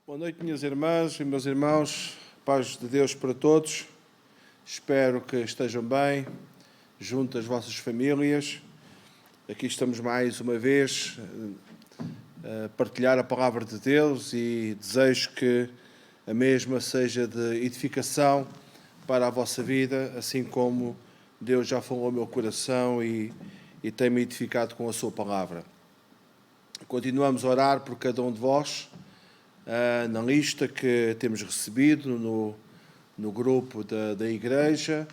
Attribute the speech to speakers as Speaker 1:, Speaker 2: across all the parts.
Speaker 1: Boa noite, minhas irmãs e meus irmãos. Paz de Deus para todos. Espero que estejam bem, junto às vossas famílias. Aqui estamos mais uma vez a partilhar a palavra de Deus e desejo que a mesma seja de edificação para a vossa vida, assim como Deus já falou ao meu coração e tem-me edificado com a sua palavra. Continuamos a orar por cada um de vós, na lista que temos recebido no grupo da igreja,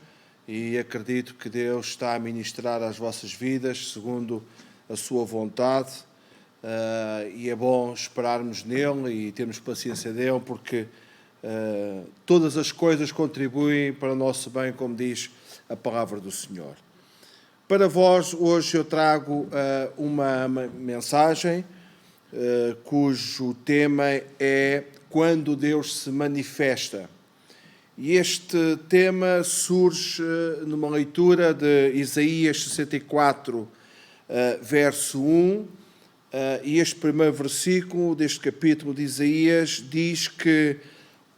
Speaker 1: e acredito que Deus está a ministrar às vossas vidas segundo a sua vontade, e é bom esperarmos nele e termos paciência dele, porque todas as coisas contribuem para o nosso bem, como diz a palavra do Senhor. Para vós, hoje eu trago uma mensagem cujo tema é Quando Deus se manifesta. E este tema surge numa leitura de Isaías 64, verso 1, e este primeiro versículo deste capítulo de Isaías diz que,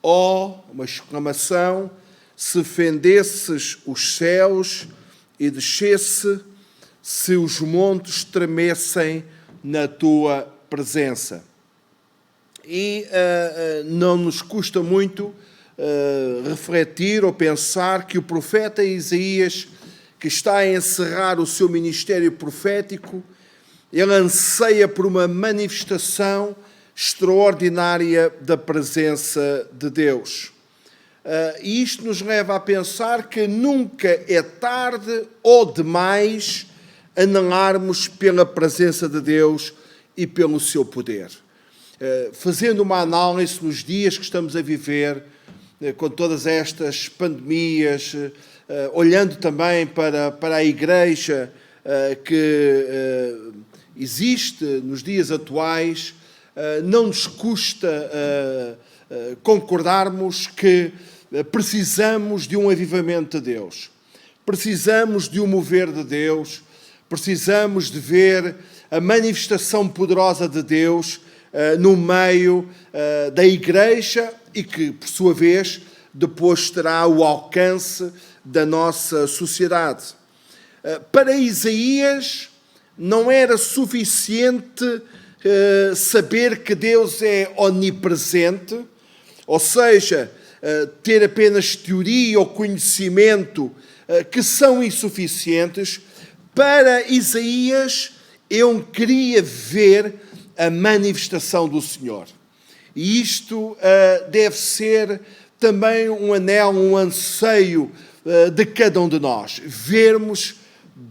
Speaker 1: uma exclamação, se fendesses os céus e descesse, se os montes tremessem na tua presença. E não nos custa muito refletir ou pensar que o profeta Isaías, que está a encerrar o seu ministério profético, ele anseia por uma manifestação extraordinária da presença de Deus. E isto nos leva a pensar que nunca é tarde ou demais anselarmos pela presença de Deus e pelo seu poder. Fazendo uma análise nos dias que estamos a viver, com todas estas pandemias, olhando também para a igreja que existe nos dias atuais, não nos custa concordarmos que precisamos de um avivamento de Deus, precisamos de um mover de Deus, precisamos de ver a manifestação poderosa de Deus no meio da igreja e que, por sua vez, depois terá o alcance da nossa sociedade. Para Isaías, não era suficiente saber que Deus é onipresente, ou seja, ter apenas teoria ou conhecimento que são insuficientes. Para Isaías, eu queria ver a manifestação do Senhor. E isto deve ser também um anelo, um anseio de cada um de nós. Vermos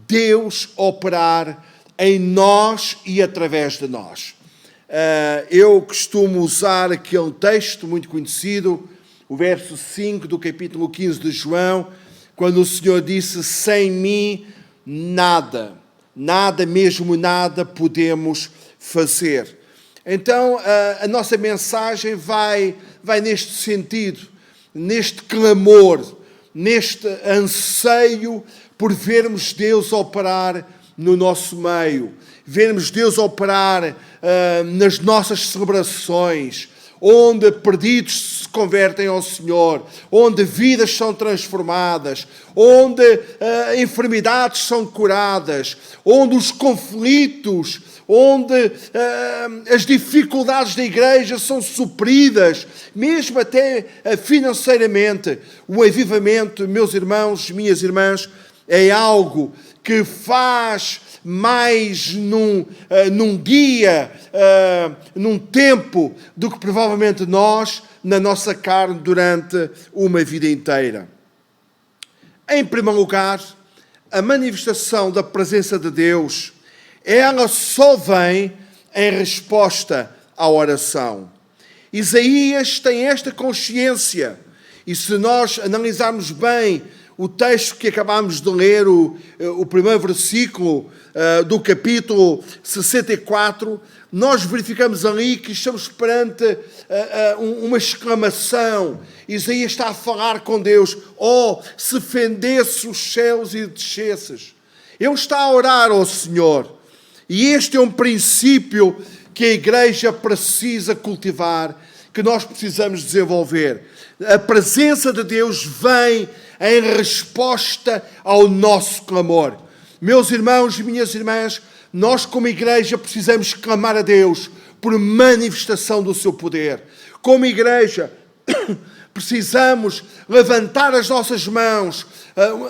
Speaker 1: Deus operar em nós e através de nós. Eu costumo usar aquele texto muito conhecido, o verso 5 do capítulo 15 de João, quando o Senhor disse: sem mim nada, mesmo nada podemos fazer. Então, a nossa mensagem vai neste sentido, neste clamor, neste anseio por vermos Deus operar no nosso meio, vermos Deus operar nas nossas celebrações, onde perdidos se convertem ao Senhor, onde vidas são transformadas, onde enfermidades são curadas, onde os conflitos, onde as dificuldades da igreja são supridas, mesmo até financeiramente. O avivamento, meus irmãos, minhas irmãs, é algo que faz mais num dia, num tempo, do que provavelmente nós, na nossa carne, durante uma vida inteira. Em primeiro lugar, a manifestação da presença de Deus, ela só vem em resposta à oração. Isaías tem esta consciência, e se nós analisarmos bem o texto que acabámos de ler, o primeiro versículo do capítulo 64, nós verificamos ali que estamos perante uma exclamação. Isaías está a falar com Deus: se fendesse os céus e descesses. Ele está a orar ao Senhor. E este é um princípio que a igreja precisa cultivar, que nós precisamos desenvolver. A presença de Deus vem em resposta ao nosso clamor. Meus irmãos e minhas irmãs, nós como igreja precisamos clamar a Deus por manifestação do seu poder. Como igreja, precisamos levantar as nossas mãos,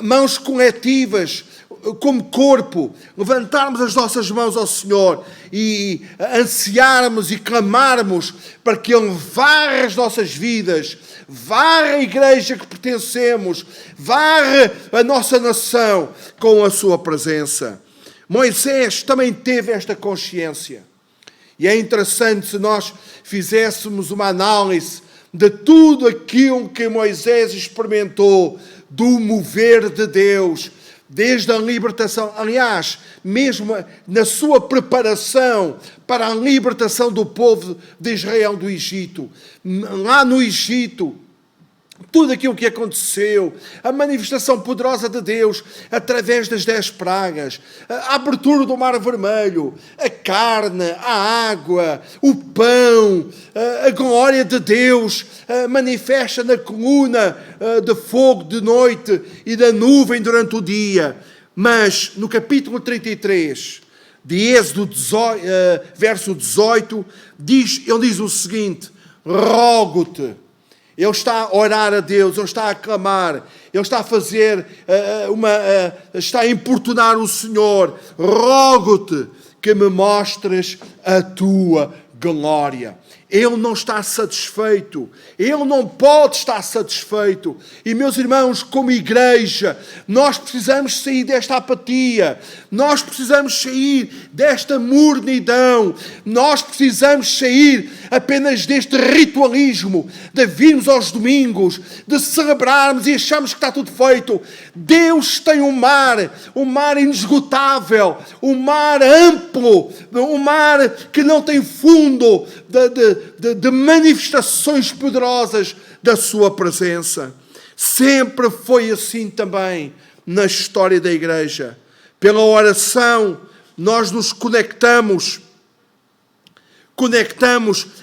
Speaker 1: mãos coletivas, como corpo, levantarmos as nossas mãos ao Senhor e ansiarmos e clamarmos para que Ele varra as nossas vidas, varra a igreja que pertencemos, varra a nossa nação com a sua presença. Moisés também teve esta consciência. E é interessante se nós fizéssemos uma análise de tudo aquilo que Moisés experimentou, do mover de Deus, desde a libertação, aliás, mesmo na sua preparação para a libertação do povo de Israel do Egito. Lá no Egito, tudo aquilo que aconteceu, a manifestação poderosa de Deus através das 10 pragas, a abertura do Mar Vermelho, a carne, a água, o pão, a glória de Deus manifesta na coluna de fogo de noite e da nuvem durante o dia. Mas no capítulo 33, de Êxodo 18, verso 18, ele diz o seguinte: rogo-te. Ele está a orar a Deus, ele está a clamar, ele está a fazer, está a importunar o Senhor. Rogo-te que me mostres a tua glória. Ele não está satisfeito. Ele não pode estar satisfeito. E, meus irmãos, como igreja, nós precisamos sair desta apatia. Nós precisamos sair desta mornidão. Nós precisamos sair apenas deste ritualismo de virmos aos domingos, de celebrarmos e acharmos que está tudo feito. Deus tem um mar inesgotável, um mar amplo, um mar que não tem fundo, de manifestações poderosas da sua presença. Sempre foi assim também na história da igreja. Pela oração, nós nos conectamos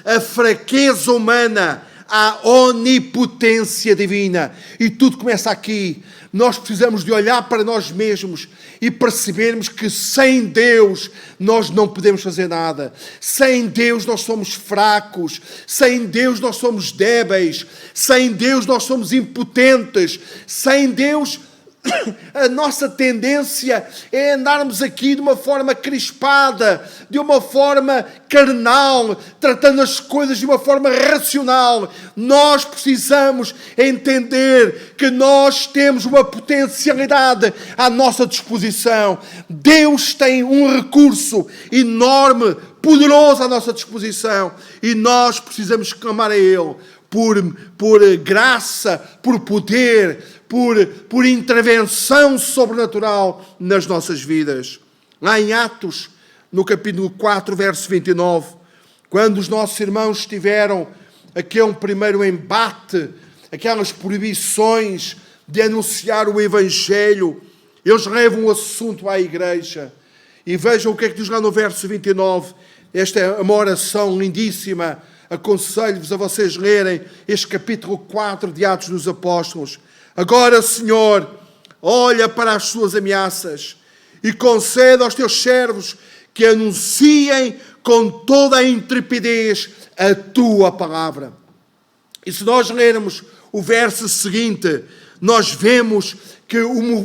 Speaker 1: a fraqueza humana à onipotência divina. E tudo começa aqui. Nós precisamos de olhar para nós mesmos e percebermos que sem Deus nós não podemos fazer nada. Sem Deus nós somos fracos. Sem Deus nós somos débeis. Sem Deus nós somos impotentes. Sem Deus a nossa tendência é andarmos aqui de uma forma crispada, de uma forma carnal, tratando as coisas de uma forma racional. Nós precisamos entender que nós temos uma potencialidade à nossa disposição. Deus tem um recurso enorme, poderoso à nossa disposição, e nós precisamos clamar a Ele por graça, por poder, por intervenção sobrenatural nas nossas vidas. Lá em Atos, no capítulo 4, verso 29, quando os nossos irmãos tiveram aquele primeiro embate, aquelas proibições de anunciar o Evangelho, eles levam o assunto à igreja. E vejam o que é que diz lá no verso 29. Esta é uma oração lindíssima. Aconselho-vos a vocês lerem este capítulo 4 de Atos dos Apóstolos. Agora, Senhor, olha para as suas ameaças e concede aos teus servos que anunciem com toda a intrepidez a tua palavra. E se nós lermos o verso seguinte, nós vemos que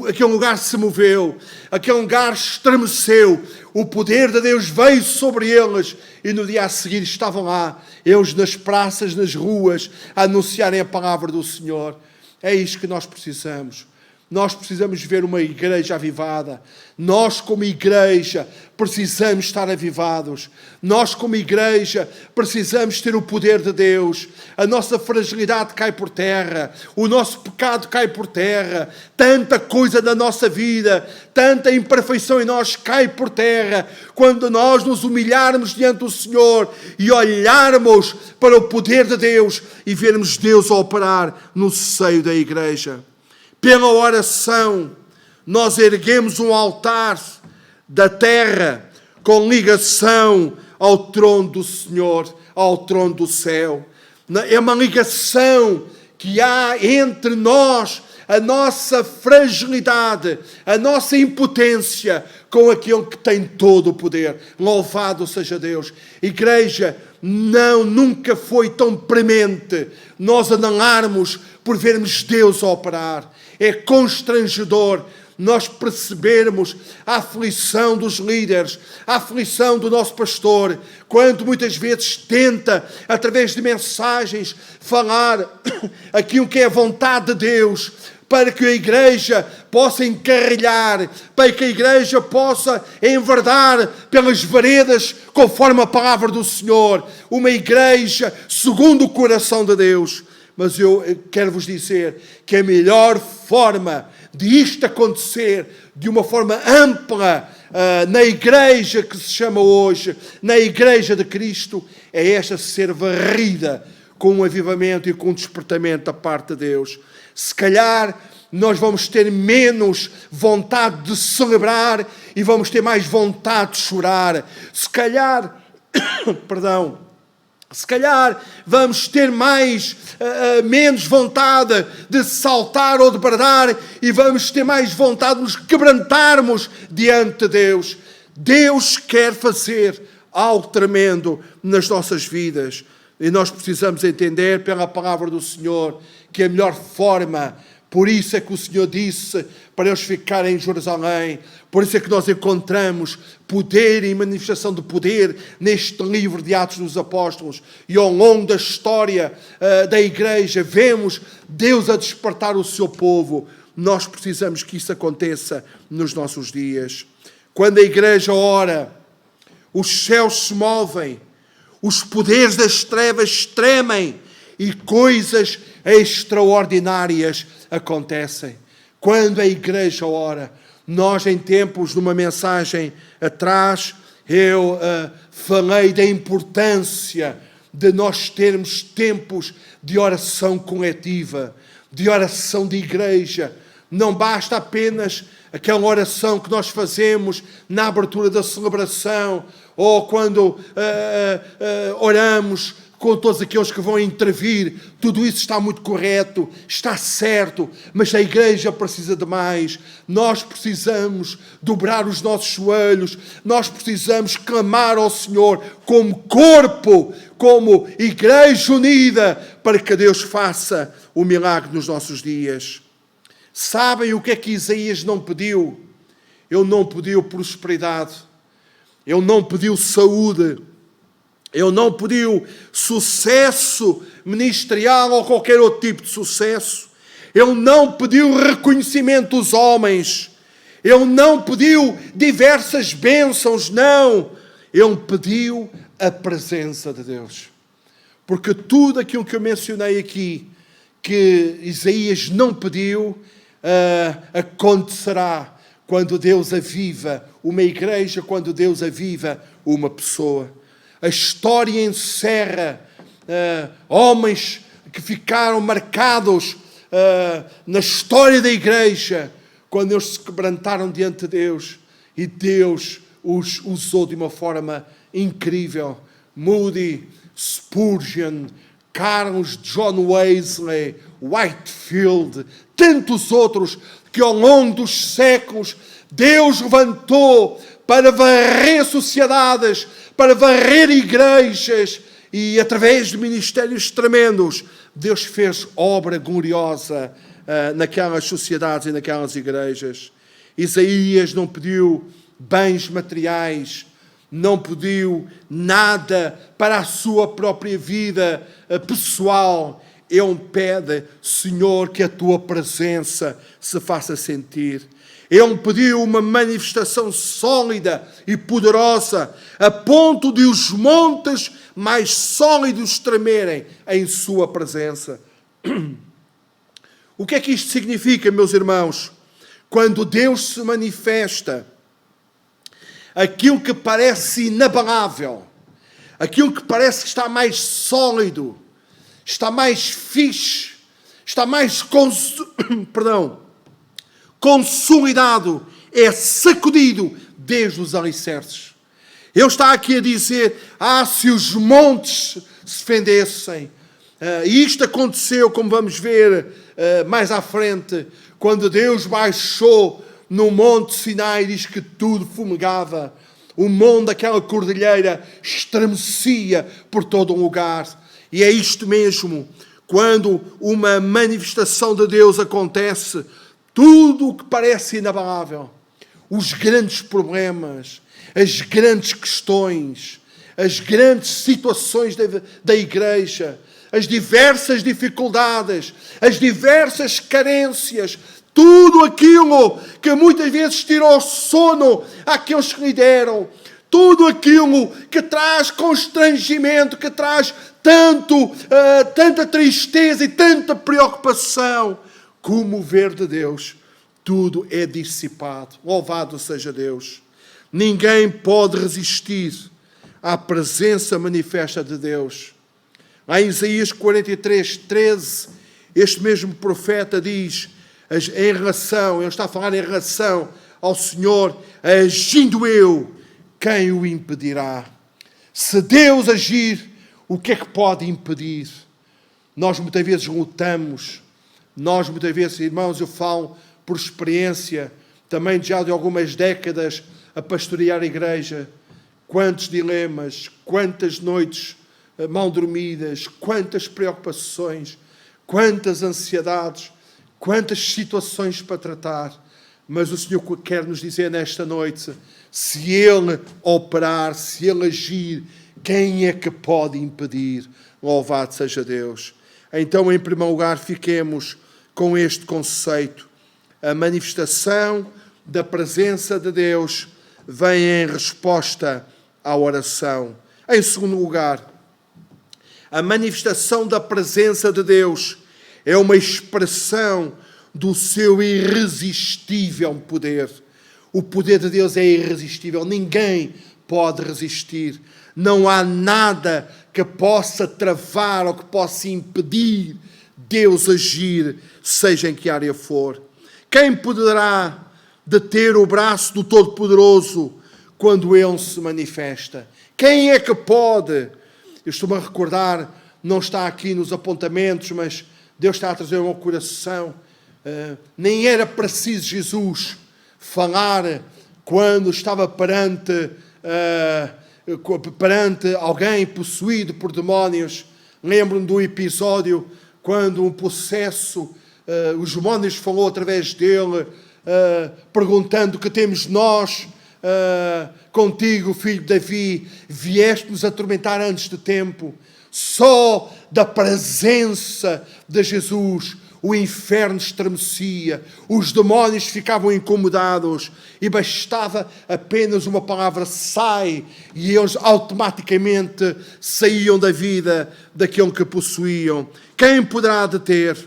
Speaker 1: aquele lugar se moveu, aquele lugar estremeceu, o poder de Deus veio sobre eles e no dia a seguir estavam lá, eles nas praças, nas ruas, a anunciarem a palavra do Senhor. É isto que nós precisamos. Nós precisamos ver uma igreja avivada. Nós, como igreja, precisamos estar avivados. Nós, como igreja, precisamos ter o poder de Deus. A nossa fragilidade cai por terra. O nosso pecado cai por terra. Tanta coisa da nossa vida, tanta imperfeição em nós cai por terra. Quando nós nos humilharmos diante do Senhor e olharmos para o poder de Deus e vermos Deus a operar no seio da igreja. Pela oração, nós erguemos um altar da terra com ligação ao trono do Senhor, ao trono do céu. É uma ligação que há entre nós, a nossa fragilidade, a nossa impotência, com aquele que tem todo o poder. Louvado seja Deus. Igreja, nunca foi tão premente nós andarmos por vermos Deus operar. É constrangedor nós percebermos a aflição dos líderes, a aflição do nosso pastor, quando muitas vezes tenta, através de mensagens, falar aquilo que é a vontade de Deus, para que a igreja possa encarrilhar, para que a igreja possa enverdar pelas veredas conforme a palavra do Senhor. Uma igreja segundo o coração de Deus. Mas eu quero vos dizer que a melhor forma de isto acontecer de uma forma ampla na igreja que se chama hoje, na igreja de Cristo, é esta ser varrida com um avivamento e com um despertamento da parte de Deus. Se calhar nós vamos ter menos vontade de celebrar e vamos ter mais vontade de chorar. Se calhar, se calhar vamos ter menos vontade de saltar ou de bradar e vamos ter mais vontade de nos quebrantarmos diante de Deus. Deus quer fazer algo tremendo nas nossas vidas e nós precisamos entender pela palavra do Senhor que a melhor forma, por isso é que o Senhor disse para eles ficarem em Jerusalém, por isso é que nós encontramos poder e manifestação de poder neste livro de Atos dos Apóstolos. E ao longo da história da igreja, vemos Deus a despertar o seu povo. Nós precisamos que isso aconteça nos nossos dias. Quando a igreja ora, os céus se movem, os poderes das trevas tremem e coisas extraordinárias acontecem. Quando a igreja ora, nós em tempos, numa mensagem atrás, eu falei da importância de nós termos tempos de oração coletiva, de oração de igreja. Não basta apenas aquela oração que nós fazemos na abertura da celebração ou quando oramos com todos aqueles que vão intervir. Tudo isso está muito correto, está certo, mas a igreja precisa de mais. Nós precisamos dobrar os nossos joelhos, nós precisamos clamar ao Senhor como corpo, como igreja unida, para que Deus faça o milagre nos nossos dias. Sabem o que é que Isaías não pediu? Ele não pediu prosperidade, ele não pediu saúde, ele não pediu sucesso ministerial ou qualquer outro tipo de sucesso. Ele não pediu reconhecimento dos homens. Ele não pediu diversas bênçãos, não. Ele pediu a presença de Deus. Porque tudo aquilo que eu mencionei aqui, que Isaías não pediu, acontecerá quando Deus aviva uma igreja, quando Deus aviva uma pessoa. A história encerra homens que ficaram marcados na história da igreja, quando eles se quebrantaram diante de Deus e Deus os usou de uma forma incrível. Moody, Spurgeon, Carlos John Wesley, Whitefield, tantos outros que ao longo dos séculos Deus levantou para varrer sociedades, para varrer igrejas, e através de ministérios tremendos, Deus fez obra gloriosa naquelas sociedades e naquelas igrejas. Isaías não pediu bens materiais, não pediu nada para a sua própria vida pessoal. Ele pede, Senhor, que a tua presença se faça sentir. Ele pediu uma manifestação sólida e poderosa, a ponto de os montes mais sólidos tremerem em sua presença. O que é que isto significa, meus irmãos? Quando Deus se manifesta, aquilo que parece inabalável, aquilo que parece que está mais sólido, está mais fixe, está mais consolidado, é sacudido desde os alicerces. Ele está aqui a dizer, se os montes se fendessem, E isto aconteceu, como vamos ver mais à frente, quando Deus baixou no Monte Sinai, diz que tudo fumegava. O monte daquela cordilheira estremecia por todo um lugar. E é isto mesmo. Quando uma manifestação de Deus acontece, tudo o que parece inabalável, os grandes problemas, as grandes questões, as grandes situações da igreja, as diversas dificuldades, as diversas carências, tudo aquilo que muitas vezes tirou sono àqueles que lhe deram, tudo aquilo que traz constrangimento, que traz tanta tristeza e tanta preocupação, com o mover de Deus, tudo é dissipado. Louvado seja Deus. Ninguém pode resistir à presença manifesta de Deus. Lá em Isaías 43, 13, este mesmo profeta diz, ele está a falar em relação ao Senhor, agindo eu, quem o impedirá? Se Deus agir, o que é que pode impedir? Nós muitas vezes lutamos, nós muitas vezes, irmãos, eu falo por experiência, também já de algumas décadas a pastorear a igreja, quantos dilemas, quantas noites mal dormidas, quantas preocupações, quantas ansiedades, quantas situações para tratar. Mas o Senhor quer nos dizer nesta noite, se Ele operar, se Ele agir, quem é que pode impedir? Louvado seja Deus. Então, em primeiro lugar, fiquemos com este conceito. A manifestação da presença de Deus vem em resposta à oração. Em segundo lugar, a manifestação da presença de Deus é uma expressão do seu irresistível poder. O poder de Deus é irresistível, ninguém pode resistir. Não há nada que possa travar ou que possa impedir Deus agir, seja em que área for. Quem poderá deter o braço do Todo-Poderoso quando Ele se manifesta? Quem é que pode? Eu estou-me a recordar, não está aqui nos apontamentos, mas Deus está a trazer ao meu coração. Nem era preciso Jesus falar quando estava perante alguém possuído por demónios. Lembro-me do episódio quando um possesso, os demónios falou através dele, perguntando: que temos nós contigo, filho de Davi? Vieste-nos atormentar antes de tempo. Só da presença de Jesus o inferno estremecia, os demónios ficavam incomodados e bastava apenas uma palavra: sai, e eles automaticamente saíam da vida daquele que possuíam. Quem poderá deter?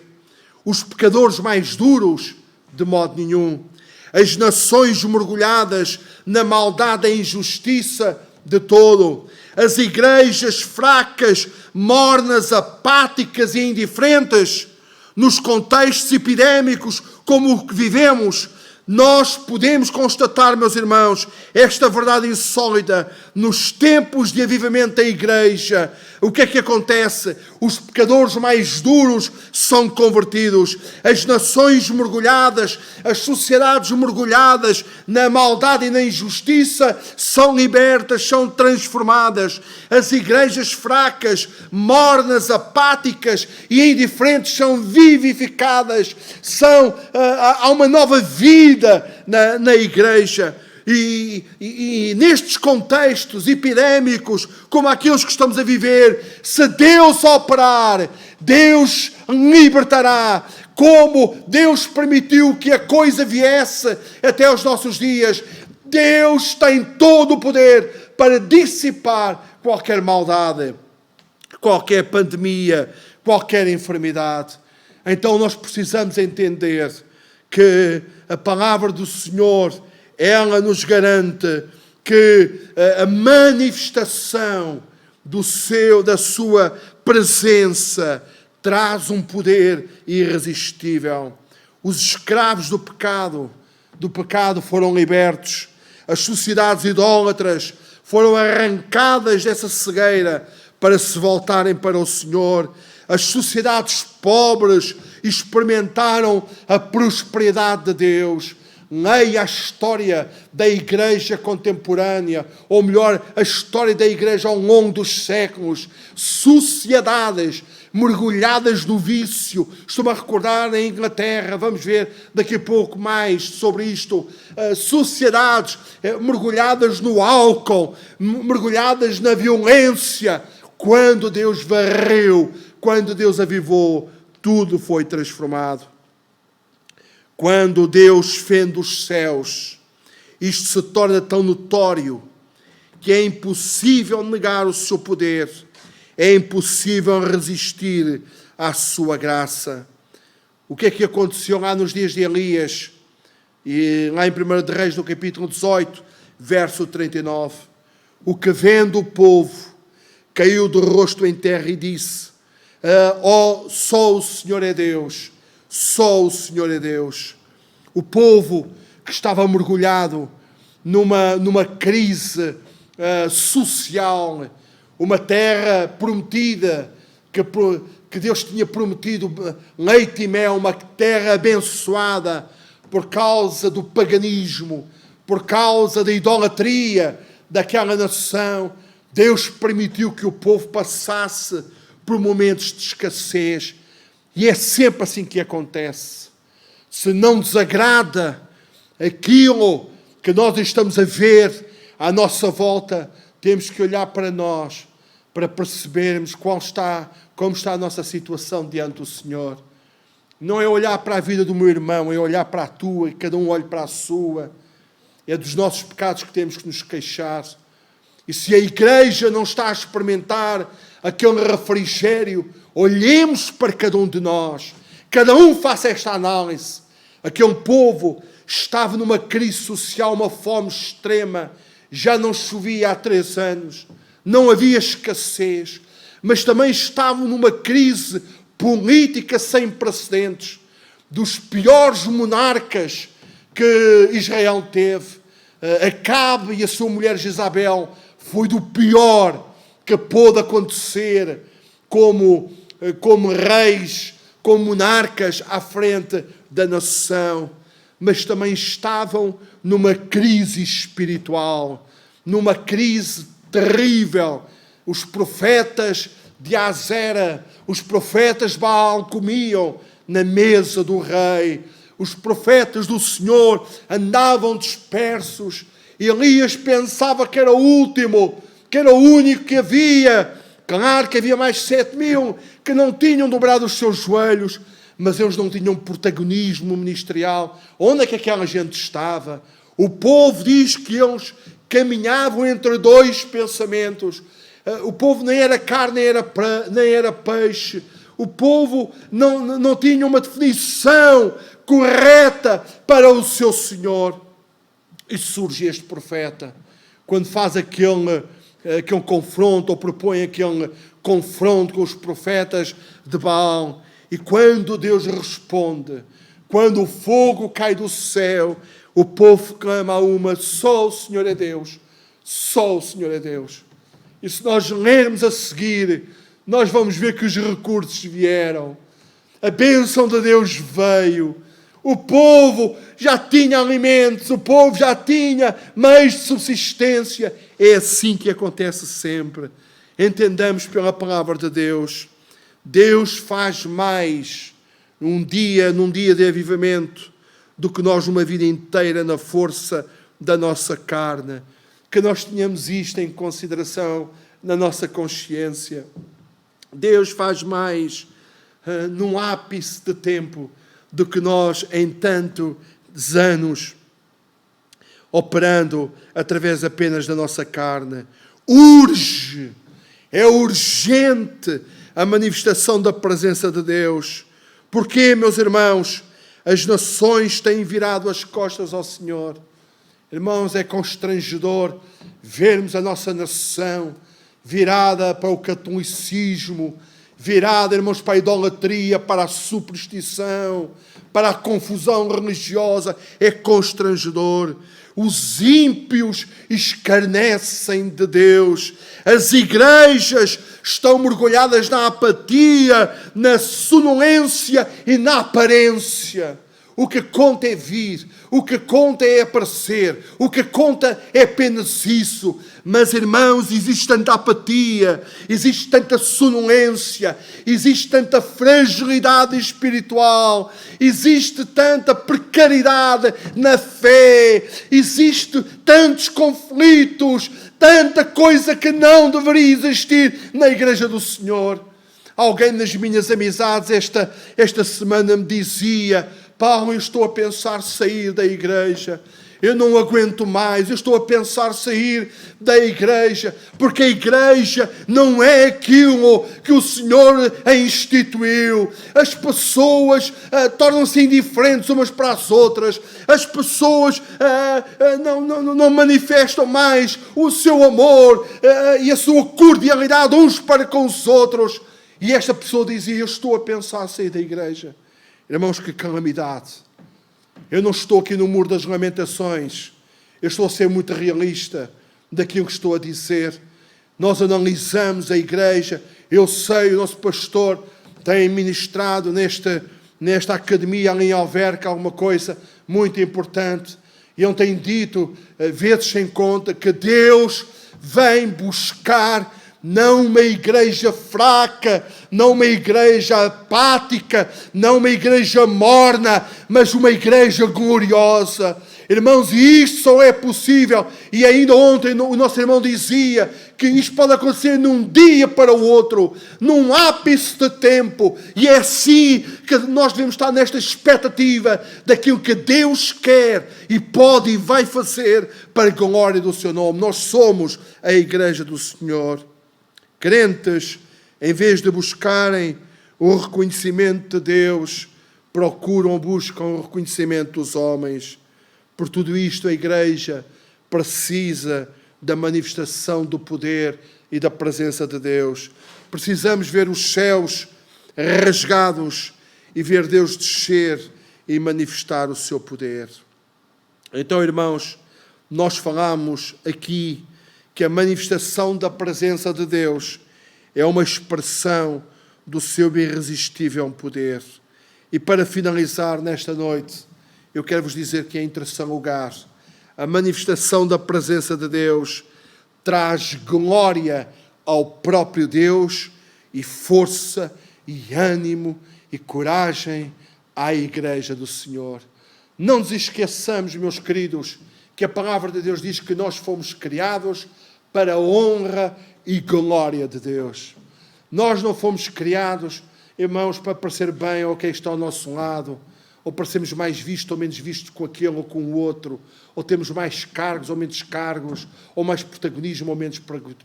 Speaker 1: Os pecadores mais duros? De modo nenhum. As nações mergulhadas na maldade e injustiça? De todo. As igrejas fracas, mornas, apáticas e indiferentes? Nos contextos epidémicos como o que vivemos, nós podemos constatar, meus irmãos, esta verdade insólita. Nos tempos de avivamento da igreja, o que é que acontece? Os pecadores mais duros são convertidos. As nações mergulhadas, as sociedades mergulhadas na maldade e na injustiça são libertas, são transformadas. As igrejas fracas, mornas, apáticas e indiferentes são vivificadas. Há uma nova vida na igreja. E nestes contextos epidémicos, como aqueles que estamos a viver, se Deus operar, Deus libertará. Como Deus permitiu que a coisa viesse até aos nossos dias, Deus tem todo o poder para dissipar qualquer maldade, qualquer pandemia, qualquer enfermidade. Então nós precisamos entender que a palavra do Senhor, ela nos garante que a manifestação da sua presença traz um poder irresistível. Os escravos do pecado foram libertos. As sociedades idólatras foram arrancadas dessa cegueira para se voltarem para o Senhor. as sociedades pobres experimentaram a prosperidade de Deus. Leia a história da igreja contemporânea, ou melhor, a história da igreja ao longo dos séculos. Sociedades mergulhadas no vício. Estou-me a recordar em Inglaterra, vamos ver daqui a pouco mais sobre isto. Sociedades mergulhadas no álcool, mergulhadas na violência. Quando Deus varreu, quando Deus avivou, tudo foi transformado. Quando Deus fende os céus, isto se torna tão notório que é impossível negar o seu poder, é impossível resistir à sua graça. O que é que aconteceu lá nos dias de Elias? E lá em 1 de Reis, no capítulo 18, verso 39. O que vendo o povo, caiu de rosto em terra e disse: só o Senhor é Deus. Só o Senhor é Deus. O povo que estava mergulhado numa crise social, uma terra prometida, que Deus tinha prometido leite e mel, uma terra abençoada, por causa do paganismo, por causa da idolatria daquela nação, Deus permitiu que o povo passasse por momentos de escassez. E é sempre assim que acontece. Se não nos agrada aquilo que nós estamos a ver à nossa volta, temos que olhar para nós, para percebermos como está a nossa situação diante do Senhor. Não é olhar para a vida do meu irmão, é olhar para a tua, e cada um olhe para a sua. É dos nossos pecados que temos que nos queixar. E se a igreja não está a experimentar aquele refrigério, olhemos para cada um de nós. Cada um faça esta análise. Aquele povo estava numa crise social, uma fome extrema. Já não chovia há 3 anos. Não havia escassez. Mas também estavam numa crise política sem precedentes. Dos piores monarcas que Israel teve. Acabe e a sua mulher Jezabel foi do pior que pôde acontecer como reis, como monarcas à frente da nação. Mas também estavam numa crise espiritual, numa crise terrível. Os profetas de Azera, os profetas de Baal comiam na mesa do rei. Os profetas do Senhor andavam dispersos. Elias pensava que era o último, que era o único que havia. Claro que havia mais 7.000 que não tinham dobrado os seus joelhos, mas eles não tinham protagonismo ministerial. Onde é que aquela gente estava? O povo diz que eles caminhavam entre 2 pensamentos. O povo nem era carne, nem era peixe. O povo não tinha uma definição correta para o seu Senhor. E surge este profeta, quando faz aquele confronto, ou propõe aquele confronto com os profetas de Baal. E quando Deus responde, quando o fogo cai do céu, o povo clama a uma: só o Senhor é Deus, só o Senhor é Deus. E se nós lermos a seguir, nós vamos ver que os recursos vieram, a bênção de Deus veio, o povo já tinha alimentos, o povo já tinha meios de subsistência. É assim que acontece sempre. Entendamos pela palavra de Deus. Deus faz mais num dia de avivamento do que nós uma vida inteira na força da nossa carne. Que nós tenhamos isto em consideração na nossa consciência. Deus faz mais num ápice de tempo do que nós em tantos anos operando através apenas da nossa carne. É urgente a manifestação da presença de Deus. Porquê, meus irmãos? As nações têm virado as costas ao Senhor. Irmãos, é constrangedor vermos a nossa nação virada para o catolicismo, virada, irmãos, para a idolatria, para a superstição, para a confusão religiosa, é constrangedor. Os ímpios escarnecem de Deus. As igrejas estão mergulhadas na apatia, na sonolência e na aparência. O que conta é vir, o que conta é aparecer, o que conta é apenas isso. Mas, irmãos, existe tanta apatia, existe tanta sonolência, existe tanta fragilidade espiritual, existe tanta precariedade na fé, existe tantos conflitos, tanta coisa que não deveria existir na igreja do Senhor. Alguém nas minhas amizades esta semana me dizia: Paulo, eu estou a pensar sair da igreja. Eu não aguento mais. Eu estou a pensar sair da igreja. Porque a igreja não é aquilo que o Senhor a instituiu. As pessoas tornam-se indiferentes umas para as outras. As pessoas não manifestam mais o seu amor e a sua cordialidade uns para com os outros. E esta pessoa dizia: eu estou a pensar sair da igreja. Irmãos, que calamidade. Eu não estou aqui no muro das lamentações. Eu estou a ser muito realista daquilo que estou a dizer. Nós analisamos a igreja. Eu sei, o nosso pastor tem ministrado nesta academia ali em Alverca alguma coisa muito importante. E ele tem dito, vezes sem conta, que Deus vem buscar não uma igreja fraca, não uma igreja apática, não uma igreja morna, mas uma igreja gloriosa. Irmãos, e isto só é possível. E ainda ontem o nosso irmão dizia que isto pode acontecer num dia para o outro, num ápice de tempo. E é assim que nós devemos estar nesta expectativa daquilo que Deus quer e pode e vai fazer para a glória do seu nome. Nós somos a igreja do Senhor. Crentes, em vez de buscarem o reconhecimento de Deus, buscam o reconhecimento dos homens. Por tudo isto, a igreja precisa da manifestação do poder e da presença de Deus. Precisamos ver os céus rasgados e ver Deus descer e manifestar o seu poder. Então, irmãos, nós falamos aqui que a manifestação da presença de Deus é uma expressão do seu irresistível poder. E para finalizar nesta noite, eu quero vos dizer que em terceiro lugar, a manifestação da presença de Deus traz glória ao próprio Deus e força e ânimo e coragem à igreja do Senhor. Não nos esqueçamos, meus queridos, que a palavra de Deus diz que nós fomos criados para a honra e glória de Deus. Nós não fomos criados, irmãos, para parecer bem ao quem está ao nosso lado, ou para sermos mais vistos ou menos vistos com aquele ou com o outro, ou temos mais cargos ou menos cargos, ou mais protagonismo ou menos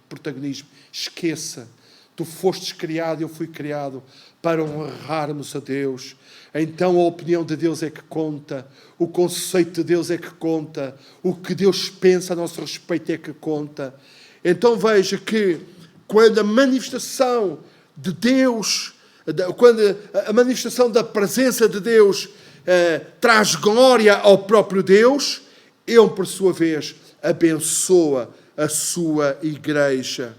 Speaker 1: protagonismo. Esqueça, tu fostes criado, eu fui criado para honrarmos a Deus. Então a opinião de Deus é que conta, o conceito de Deus é que conta, o que Deus pensa a nosso respeito é que conta. Então veja que quando a manifestação de Deus, quando a manifestação da presença de Deus traz glória ao próprio Deus, Ele, por sua vez, abençoa a sua igreja.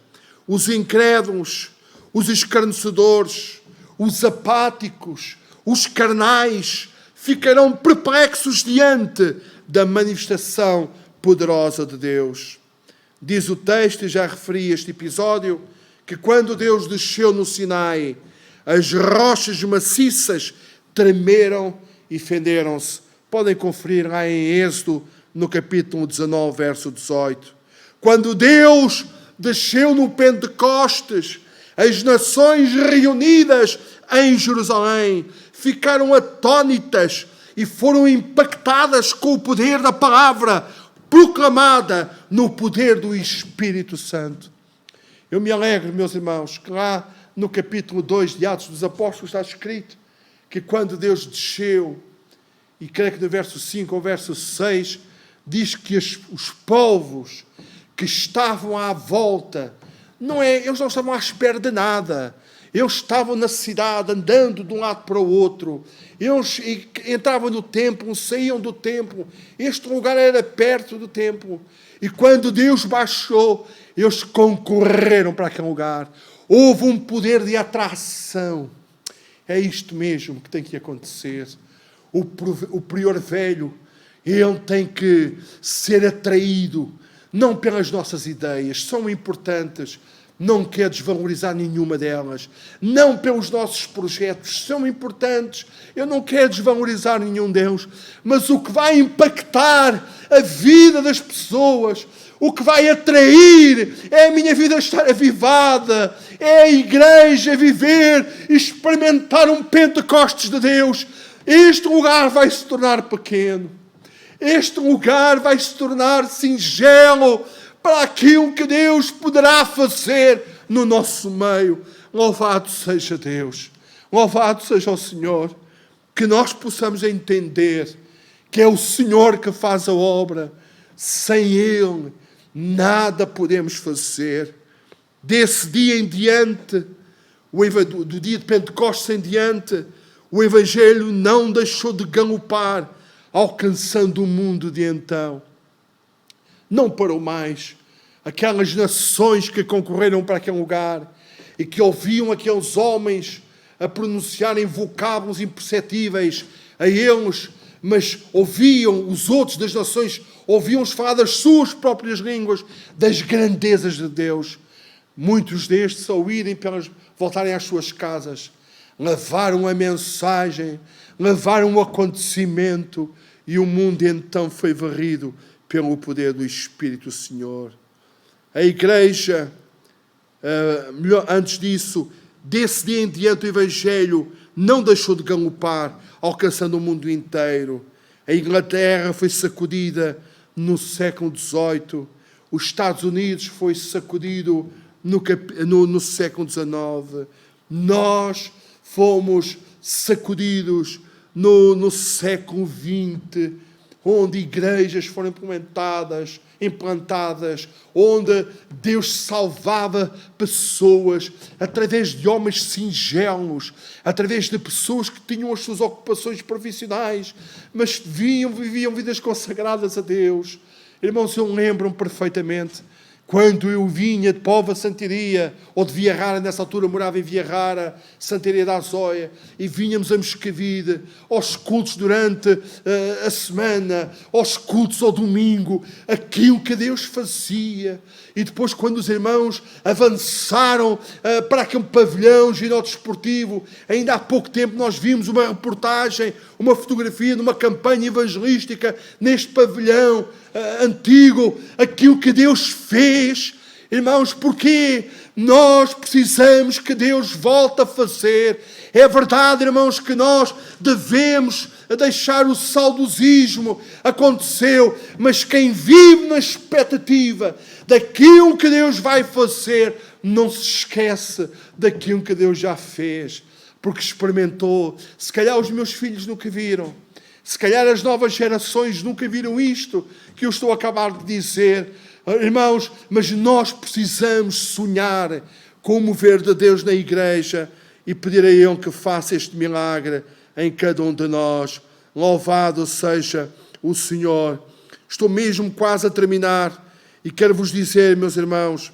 Speaker 1: Os incrédulos, os escarnecedores, os apáticos, os carnais, ficarão perplexos diante da manifestação poderosa de Deus. Diz o texto, e já referi este episódio, que quando Deus desceu no Sinai, as rochas maciças tremeram e fenderam-se. Podem conferir lá em Êxodo, no capítulo 19, verso 18. Quando Deus desceu no Pentecostes, as nações reunidas em Jerusalém ficaram atónitas e foram impactadas com o poder da palavra proclamada no poder do Espírito Santo. Eu me alegro, meus irmãos, que lá no capítulo 2 de Atos dos Apóstolos está escrito que quando Deus desceu, e creio que no verso 5 ou verso 6, diz que os povos que estavam à volta, eles não estavam à espera de nada. Eles estavam na cidade, andando de um lado para o outro. Eles entravam no templo, saíam do templo. Este lugar era perto do templo. E quando Deus baixou, eles concorreram para aquele lugar. Houve um poder de atração. É isto mesmo que tem que acontecer. O prior velho, ele tem que ser atraído, não pelas nossas ideias, são importantes, não quer desvalorizar nenhuma delas, não pelos nossos projetos, são importantes, eu não quero desvalorizar nenhum deles, mas o que vai impactar a vida das pessoas, o que vai atrair é a minha vida estar avivada, é a igreja viver e experimentar um Pentecostes de Deus. Este lugar vai se tornar pequeno. Este lugar vai se tornar singelo para aquilo que Deus poderá fazer no nosso meio. Louvado seja Deus. Louvado seja o Senhor. Que nós possamos entender que é o Senhor que faz a obra. Sem Ele, nada podemos fazer. Desse dia em diante, do dia de Pentecostes em diante, o Evangelho não deixou de galopar, alcançando o mundo de então. Não parou mais. Aquelas nações que concorreram para aquele lugar e que ouviam aqueles homens a pronunciarem vocábulos imperceptíveis a eles, mas ouviam os outros das nações, ouviam-os falar das suas próprias línguas, das grandezas de Deus. Muitos destes, ao irem voltarem às suas casas, levaram a mensagem, levaram o acontecimento, e o mundo então foi varrido pelo poder do Espírito Senhor. A igreja, antes disso, desse dia em diante, o Evangelho não deixou de galopar, alcançando o mundo inteiro. A Inglaterra foi sacudida no século XVIII, os Estados Unidos foi sacudido no século XIX, nós fomos sacudidos no século XX, onde igrejas foram implantadas, onde Deus salvava pessoas através de homens singelos, através de pessoas que tinham as suas ocupações profissionais, mas viviam vidas consagradas a Deus. Irmãos, eu lembro-me perfeitamente quando eu vinha de Póvoa Santiria, ou de Via Rara, nessa altura morava em Via Rara, Santiria da Azóia, e vínhamos a Moscavide, aos cultos durante a semana, aos cultos ao domingo, aquilo que Deus fazia. E depois, quando os irmãos avançaram para aquele pavilhão ginódesportivo, ainda há pouco tempo nós vimos uma reportagem, uma fotografia de uma campanha evangelística neste pavilhão antigo, aquilo que Deus fez. Irmãos, porque nós precisamos que Deus volte a fazer. É verdade, irmãos, que nós devemos deixar o saudosismo. Aconteceu, mas quem vive na expectativa daquilo que Deus vai fazer, não se esquece daquilo que Deus já fez, porque experimentou. Se calhar os meus filhos nunca viram, se calhar as novas gerações nunca viram isto que eu estou a acabar de dizer, irmãos, mas nós precisamos sonhar com o mover de Deus na igreja e pedir a Ele que faça este milagre em cada um de nós. Louvado seja o Senhor. Estou mesmo quase a terminar e quero vos dizer, meus irmãos,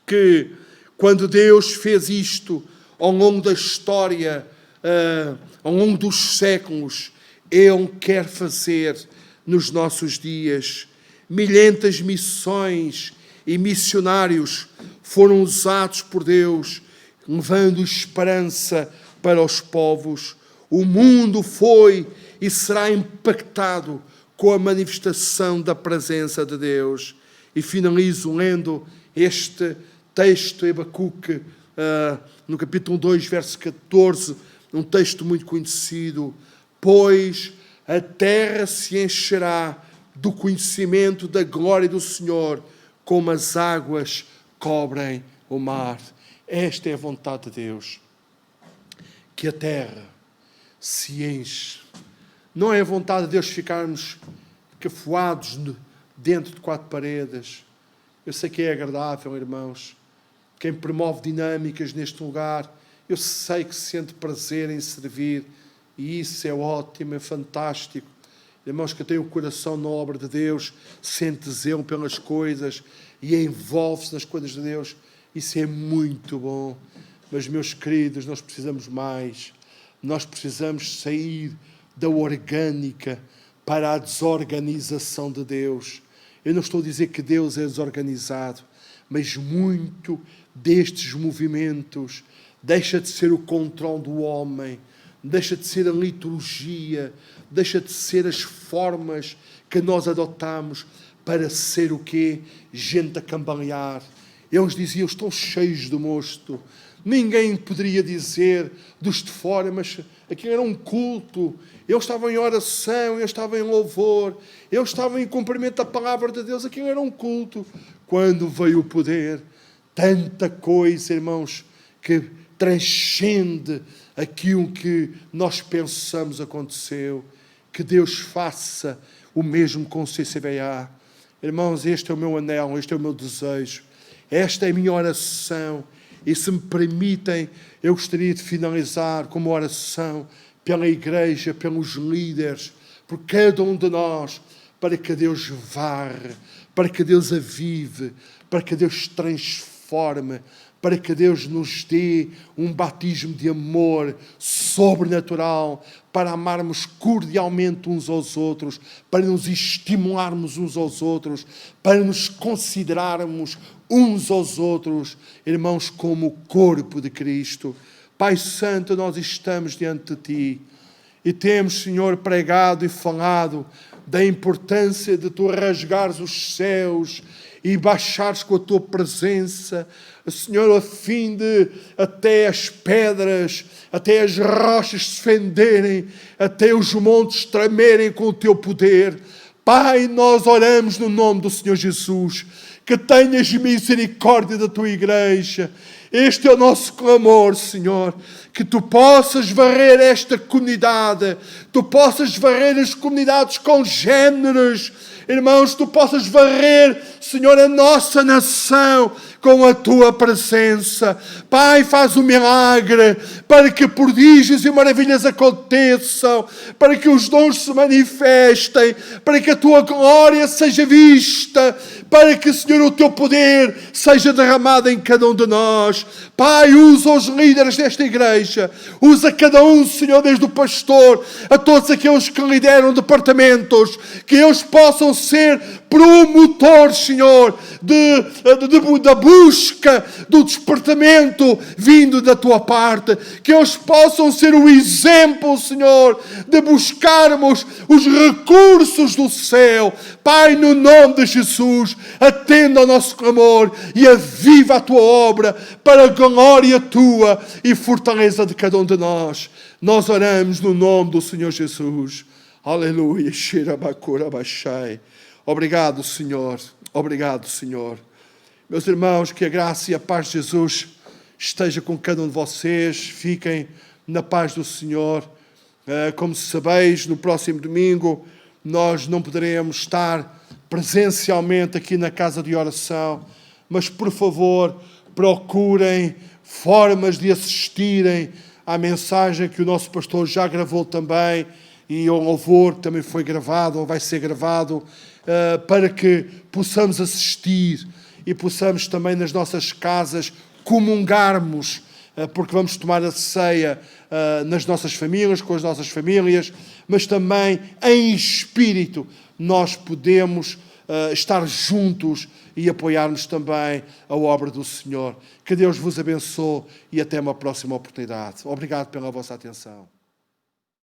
Speaker 1: que quando Deus fez isto ao longo da história, ao longo dos séculos, Ele quer fazer nos nossos dias. Milhentas missões e missionários foram usados por Deus, levando esperança para os povos. O mundo foi e será impactado com a manifestação da presença de Deus. E finalizo lendo este texto, Abacuque, no capítulo 2, verso 14, um texto muito conhecido. Pois a terra se encherá do conhecimento da glória do Senhor, como as águas cobrem o mar. Esta é a vontade de Deus, que a terra se enche. Não é a vontade de Deus ficarmos cafuados dentro de quatro paredes. Eu sei que é agradável, irmãos, quem promove dinâmicas neste lugar. Eu sei que sente prazer em servir, e isso é ótimo, é fantástico. Irmãos que têm o coração na obra de Deus, sente zelo pelas coisas e envolve-se nas coisas de Deus. Isso é muito bom. Mas, meus queridos, nós precisamos mais. Nós precisamos sair da orgânica para a desorganização de Deus. Eu não estou a dizer que Deus é desorganizado, mas muito destes movimentos deixa de ser o controle do homem, deixa de ser a liturgia, deixa de ser as formas que nós adotamos para ser o quê? Gente a cambalear. Eles diziam, estão cheios de mosto. Ninguém poderia dizer dos de fora, mas aquilo era um culto. Eles estavam em oração, eles estavam em louvor, eles estavam em cumprimento da palavra de Deus. Aquilo era um culto. Quando veio o poder, tanta coisa, irmãos, que transcende aquilo que nós pensamos aconteceu. Que Deus faça o mesmo com o CCBA. Irmãos, este é o meu anelo, este é o meu desejo. Esta é a minha oração. E se me permitem, eu gostaria de finalizar com uma oração pela igreja, pelos líderes, por cada um de nós, para que Deus varre, para que Deus avive, para que Deus transforme, para que Deus nos dê um batismo de amor sobrenatural, para amarmos cordialmente uns aos outros, para nos estimularmos uns aos outros, para nos considerarmos uns aos outros, irmãos, como o corpo de Cristo. Pai Santo, nós estamos diante de Ti e temos, Senhor, pregado e falado da importância de Tu rasgares os céus e baixares com a Tua presença, Senhor, a fim de até as pedras, até as rochas se fenderem, até os montes tremerem com o Teu poder. Pai, nós oramos no nome do Senhor Jesus, que tenhas misericórdia da Tua igreja. Este é o nosso clamor, Senhor, que Tu possas varrer esta comunidade, Tu possas varrer as comunidades congêneres, irmãos, Tu possas varrer, Senhor, a nossa nação com a Tua presença. Pai, faz o milagre para que prodígios e maravilhas aconteçam, para que os dons se manifestem, para que a Tua glória seja vista, para que, Senhor, o Teu poder seja derramado em cada um de nós. Pai, usa os líderes desta igreja, usa cada um, Senhor, desde o pastor a todos aqueles que lideram departamentos, que eles possam ser promotores, Senhor, da busca do despertamento vindo da Tua parte, que eles possam ser o exemplo, Senhor, de buscarmos os recursos do céu. Pai, no nome de Jesus, atenda ao nosso clamor e aviva a Tua obra para a glória Tua e fortaleza de cada um de nós. Nós oramos no nome do Senhor Jesus. Aleluia. Obrigado, Senhor. Obrigado, Senhor. Meus irmãos, que a graça e a paz de Jesus esteja com cada um de vocês. Fiquem na paz do Senhor. Como sabeis, no próximo domingo nós não poderemos estar presencialmente aqui na casa de oração, mas por favor procurem formas de assistirem à mensagem que o nosso pastor já gravou também, e o louvor também foi gravado ou vai ser gravado, para que possamos assistir e possamos também nas nossas casas comungarmos, porque vamos tomar a ceia nas nossas famílias, com as nossas famílias, mas também em espírito nós podemos estar juntos e apoiarmos também a obra do Senhor. Que Deus vos abençoe e até uma próxima oportunidade. Obrigado pela vossa atenção.